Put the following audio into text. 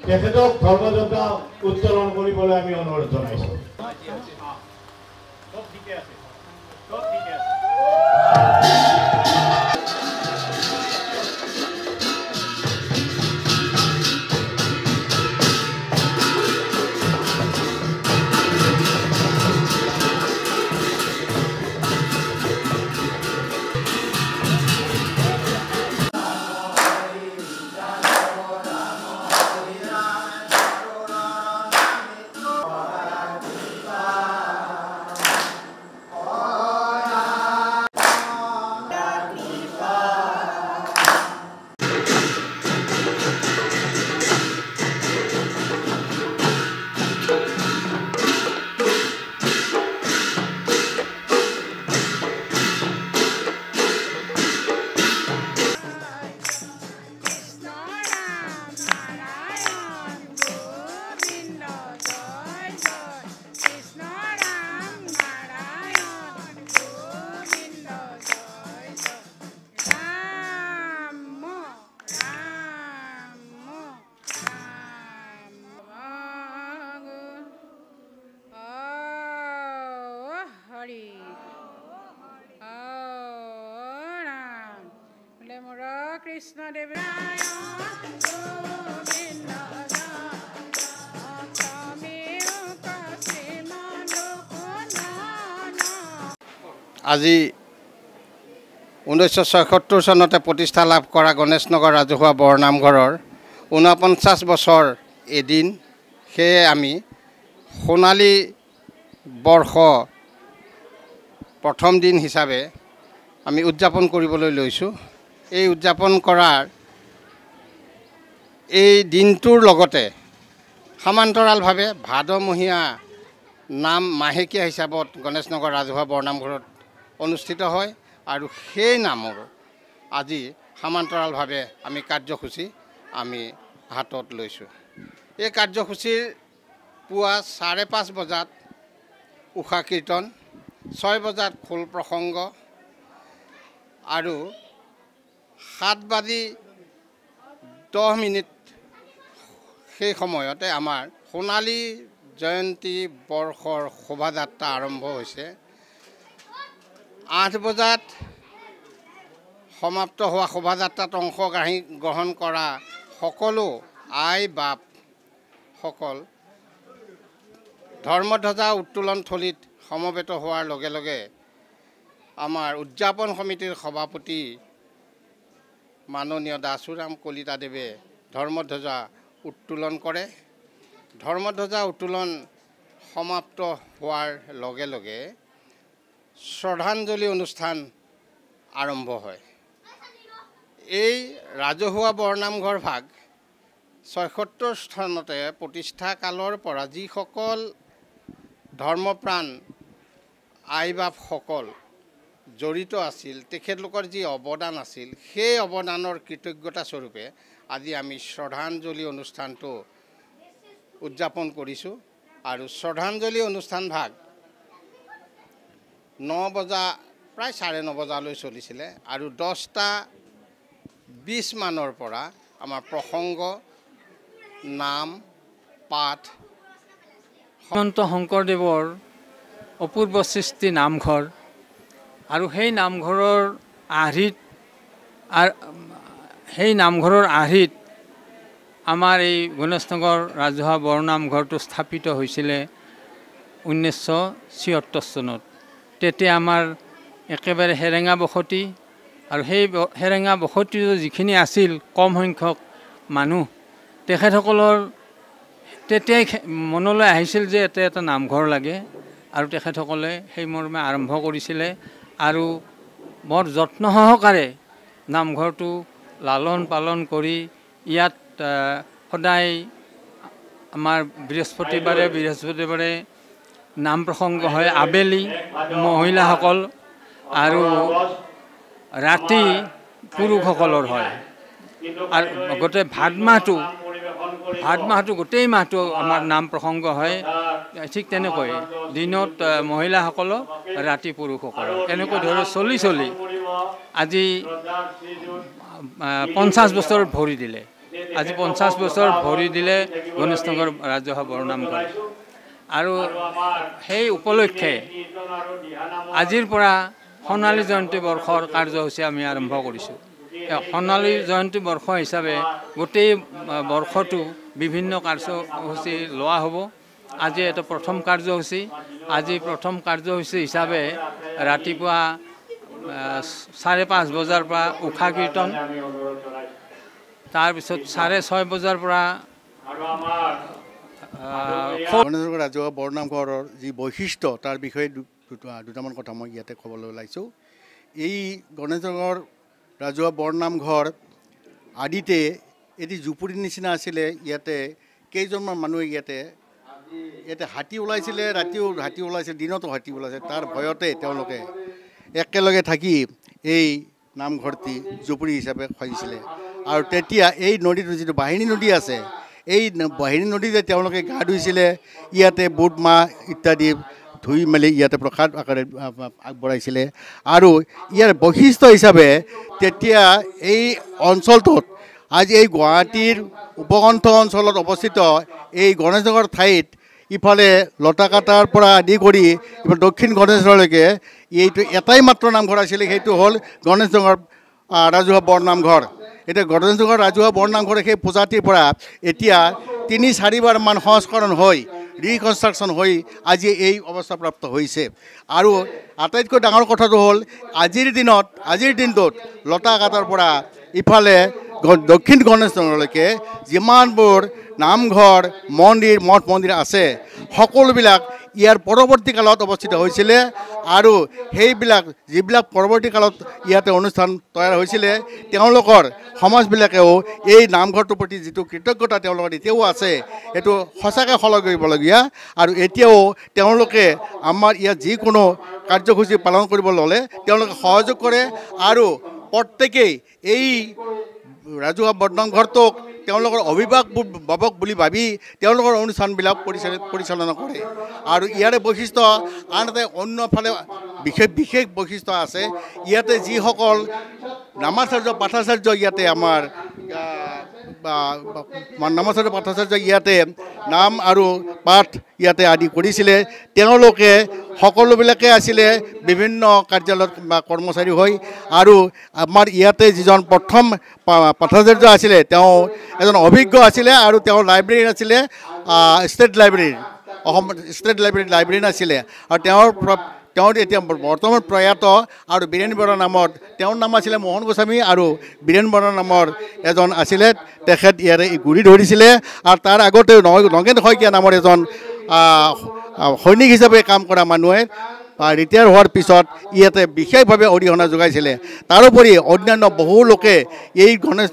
তেখেতক ধৰ্মজতা উত্তোলন কৰিবলৈ আমি অনুৰোধ জনাইছোঁ। আজি 1976 চনতে প্ৰতিষ্ঠা লাভ কৰা গণেশনগৰ ৰাজহুৱা বৰনামঘৰৰ 49 বছৰ এদিন। সেয়ে আমি সোণালী বৰ্ষ প্ৰথম দিন হিচাপে আমি উদযাপন কৰিবলৈ লৈছোঁ। এই উদযাপন কৰাৰ এই দিনটোৰ লগতে সমান্তৰালভাৱে ভাদমহীয়া নাম মাহেকীয়া হিচাপত গণেশনগৰ ৰাজহুৱা বৰনামঘৰত অনুষ্ঠিত হয় আৰু সেই নামৰ আজি সমান্তৰালভাৱে আমি কাৰ্যসূচী আমি হাতত লৈছোঁ। এই কাৰ্যসূচীৰ পুৱা 5:30 বজাত উষা কীৰ্তন, 6 বজাত খোল প্ৰসংগ আৰু 7:10 সেই সময়তে আমাৰ সোণালী জয়ন্তী বৰ্ষৰ শোভাযাত্ৰা আৰম্ভ হৈছে। 8 বজাত সমাপ্ত হোৱা শোভাযাত্ৰাত অংশগ্ৰহণ কৰা সকলো আই বাপসকল ধৰ্মধ্বজা উত্তোলন থলীত সমবেত হোৱাৰ লগে লগে আমাৰ উদযাপন সমিতিৰ সভাপতি মাননীয় দাসুৰাম কলিতাদেৱে ধৰ্মধ্বজা উত্তোলন কৰে। ধৰ্মধ্বজা উত্তোলন সমাপ্ত হোৱাৰ লগে লগে শ্ৰদ্ধাঞ্জলি অনুষ্ঠান আৰম্ভ হয়। এই ৰাজহুৱা বৰনামঘৰ ভাগ 76 চনতে প্ৰতিষ্ঠা কালৰ পৰা যিসকল ধৰ্মপ্ৰাণ আই বাপসকল জড়িত আছিল, তেখেতলোকৰ যি অৱদান আছিল, সেই অৱদানৰ কৃতজ্ঞতা স্বৰূপে আজি আমি শ্ৰদ্ধাঞ্জলি অনুষ্ঠানটো উদযাপন কৰিছোঁ। আৰু শ্ৰদ্ধাঞ্জলি অনুষ্ঠান ভাগ 9 বজা প্ৰায় 9:30 বজালৈ চলিছিলে আৰু 10:20 মানৰ পৰা আমাৰ প্ৰসংগ, নাম, পাঠ। শ্ৰীমন্ত শংকৰদেৱৰ অপূৰ্ব সৃষ্টি নামঘৰ আৰু সেই নামঘৰৰ আৰ্হিত আমাৰ এই গণেশনগৰ ৰাজহুৱা বৰনামঘৰটো স্থাপিত হৈছিলে 1976 চনত। তেতিয়া আমাৰ একেবাৰে হেৰেঙা বসতি আৰু সেই হেৰেঙা বসতিৰ যিখিনি আছিল কম সংখ্যক মানুহ, তেখেতসকলৰ তেতিয়াই মনলৈ আহিছিল যে এটা নামঘৰ লাগে আৰু তেখেতসকলে সেই মৰ্মে আৰম্ভ কৰিছিলে আৰু বৰ যত্ন সহকাৰে নামঘৰটো লালন পালন কৰি ইয়াত সদায় আমাৰ বৃহস্পতিবাৰে নাম প্ৰসংগ হয় আবেলি মহিলাসকল আৰু ৰাতি পুৰুষসকলৰ হয়। আৰু গোটেই ভাদ মাহটো গোটেই মাহটো আমাৰ নাম প্ৰসংগ হয়। ঠিক তেনেকৈ দিনত মহিলাসকলক, ৰাতি পুৰুষসকলক, এনেকৈ ধৰি চলি আজি 50 বছৰ ভৰি দিলে আজি 50 বছৰ ভৰি দিলে গণেশ নগৰ ৰাজহুৱা বৰনামঘৰ আৰু সেই উপলক্ষে আজিৰ পৰা সোণালী জয়ন্তী বৰ্ষৰ কাৰ্যসূচী আমি আৰম্ভ কৰিছোঁ। সোণালী জয়ন্তী বৰ্ষ হিচাপে গোটেই বৰ্ষটো বিভিন্ন কাৰ্যসূচী লোৱা হ'ব। আজি এটা প্ৰথম কাৰ্যসূচী। আজি প্ৰথম কাৰ্যসূচী হিচাপে ৰাতিপুৱা 5:30 বজাৰ পৰা উষা কীৰ্তন, তাৰপিছত 6:30 বজাৰ পৰা গণেশ নগৰ ৰাজহুৱা বৰনামঘৰৰ যি বৈশিষ্ট্য তাৰ বিষয়ে দুটামান কথা মই ইয়াতে ক'বলৈ ওলাইছোঁ। এই গণেশ নগৰ ৰাজহুৱা বৰনামঘৰ আদিতে এটি জুপুৰীৰ নিচিনা আছিলে। ইয়াতে কেইজনমান মানুহে ইয়াতে হাতী ওলাইছিলে, ৰাতিও হাতী ওলাইছিল, দিনতো হাতী ওলাইছিল। তাৰ ভয়তে তেওঁলোকে একেলগে থাকি এই নামঘৰটি জুপুৰী হিচাপে সাজিছিলে। আৰু তেতিয়া এই নদীটো যিটো বাহিনী নদী আছে, এই বাহিনী নদীতে তেওঁলোকে গা ধুইছিলে। ইয়াতে বুট মাহ ইত্যাদি ধুই মেলি ইয়াতে প্ৰসাদ আকাৰে আগবঢ়াইছিলে। আৰু ইয়াৰ বৈশিষ্ট্য হিচাপে তেতিয়া এই অঞ্চলটোত আজি এই গুৱাহাটীৰ উপকণ্ঠ অঞ্চলত অৱস্থিত এই গণেশ নগৰ ঠাইত ইফালে লতাকাটাৰ পৰা আদি কৰি দক্ষিণ গণেশলৈকে এইটো এটাই মাত্ৰ নামঘৰ আছিলে, সেইটো হ'ল গণেশ নগৰ ৰাজহুৱা বৰনামঘৰ। এতিয়া গণেশ নগৰ ৰাজহুৱা বৰনামঘৰে সেই পূজাটিৰ পৰা এতিয়া 3-4 বাৰমান সংস্কৰণ হৈ ৰিকনষ্ট্ৰাকশ্যন হৈ আজি এই অৱস্থাপ্ৰাপ্ত হৈছে। আৰু আটাইতকৈ ডাঙৰ কথাটো হ'ল আজিৰ দিনটোত লতাকাটাৰ পৰা ইফালে দক্ষিণ গণেশ নগৰলৈকে যিমানবোৰ নামঘৰ মন্দিৰ মঠ মন্দিৰ আছে সকলোবিলাক ইয়াৰ পৰৱৰ্তী কালত অৱস্থিত হৈছিলে। আৰু সেইবিলাক যিবিলাক পৰৱৰ্তী কালত ইয়াতে অনুষ্ঠান তৈয়াৰ হৈছিলে, তেওঁলোকৰ সমাজবিলাকেও এই নামঘৰটোৰ প্ৰতি যিটো কৃতজ্ঞতা তেওঁলোকৰ এতিয়াও আছে, সেইটো সঁচাকৈ শলাগ কৰিবলগীয়া। আৰু এতিয়াও তেওঁলোকে আমাৰ ইয়াত যিকোনো কাৰ্যসূচী পালন কৰিব ল'লে তেওঁলোকে সহযোগ কৰে। আৰু প্ৰত্যেকেই এই ৰাজহুৱা বৰনামঘৰটোক তেওঁলোকৰ অভিভাৱক বুলি ভাবি তেওঁলোকৰ অনুষ্ঠানবিলাক পৰিচালনা কৰে। আৰু ইয়াৰে বৈশিষ্ট্য আনহাতে অন্যফালে বিশেষ বৈশিষ্ট্য আছে। ইয়াতে যিসকল নামাচাৰ্য পাঠাচাৰ্য ইয়াতে আমাৰ নামাচাৰ্য পাঠাচাৰ্য ইয়াতে নাম আৰু পাঠ ইয়াতে আদি কৰিছিলে, তেওঁলোকে সকলোবিলাকে আছিলে বিভিন্ন কাৰ্যালয়ত বা কৰ্মচাৰী হৈ। আৰু আমাৰ ইয়াতে যিজন প্ৰথম পাঠাচাৰ্য আছিলে তেওঁ এজন অভিজ্ঞ আছিলে আৰু তেওঁ লাইব্ৰেৰীত আছিলে, ষ্টেট লাইব্ৰেৰীৰ, অসম ষ্টেট লাইব্ৰেৰীত আছিলে। আৰু তেওঁ এতিয়া বৰ্তমান প্ৰয়াত। আৰু বীৰেণ বৰা নামৰ, তেওঁৰ নাম আছিলে মোহন গোস্বামী আৰু বীৰেণ বৰা নামৰ এজন আছিলে, তেখেত ইয়াৰে গুৰি ধৰিছিলে। আৰু তাৰ আগতে নগেন শইকীয়া নামৰ এজন সৈনিক হিচাপে কাম কৰা মানুহে ৰিটায়াৰ হোৱাৰ পিছত ইয়াতে বিশেষভাৱে অৰিহণা যোগাইছিলে। তাৰোপৰি অন্যান্য বহু লোকে এই গণেশ